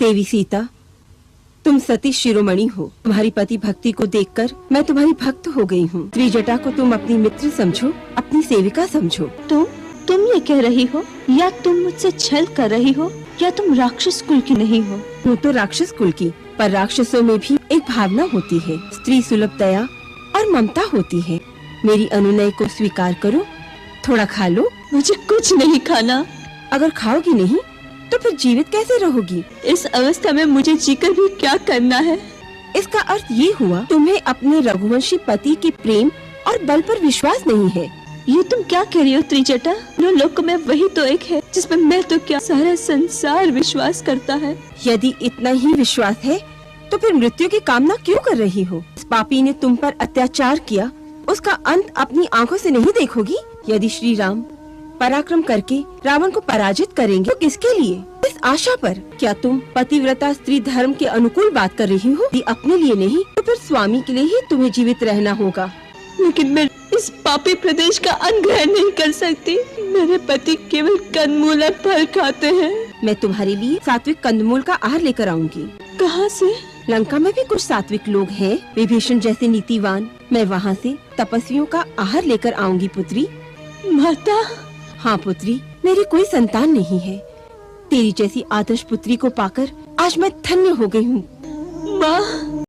देवी सीता, तुम सती शिरोमणि हो। तुम्हारी पति भक्ति को देखकर मैं तुम्हारी भक्त हो गई हूँ। त्रिजटा को तुम अपनी मित्र समझो, अपनी सेविका समझो। तुम ये कह रही हो या तुम मुझसे छल कर रही हो या तुम राक्षस कुल की नहीं हो? हूँ तो राक्षस कुल की, पर राक्षसों में भी एक भावना होती है, स्त्री सुलभ दया और ममता होती है। मेरी अनुनय को स्वीकार करो, थोड़ा खा लो। मुझे कुछ नहीं खाना। अगर खाओगी नहीं तो फिर जीवित कैसे रहोगी? इस अवस्था में मुझे जीकर भी क्या करना है? इसका अर्थ ये हुआ तुम्हें अपने रघुवंशी पति के प्रेम और बल पर विश्वास नहीं है। ये तुम क्या कह रही हो त्रिजटा? लोक में वही तो एक है जिसमें मैं तो क्या सारा संसार विश्वास करता है। यदि इतना ही विश्वास है तो फिर मृत्यु की कामना क्यों कर रही हो? इस पापी ने तुम पर अत्याचार किया, उसका अंत अपनी आंखों से नहीं देखोगी? यदि श्री राम पराक्रम करके रावण को पराजित करेंगे तो किसके लिए? इस आशा पर। क्या तुम पतिव्रता स्त्री धर्म के अनुकूल बात कर रही हो? यदि अपने लिए नहीं तो फिर स्वामी के लिए ही तुम्हें जीवित रहना होगा। लेकिन मैं इस पापी प्रदेश का अन्न ग्रहण नहीं कर सकती। मेरे पति केवल कंदमूल और फल खाते हैं। मैं तुम्हारे लिए सात्विक कंदमूल का आहार लेकर आऊंगी। कहाँ से? लंका में भी कुछ सात्विक लोग हैं, विभीषण जैसे नीतिवान। मैं वहाँ से तपस्वियों का आहार लेकर आऊंगी पुत्री। माता। हाँ पुत्री, मेरी कोई संतान नहीं है। तेरी जैसी आदर्श पुत्री को पाकर आज मैं धन्य हो गई हूँ। माँ।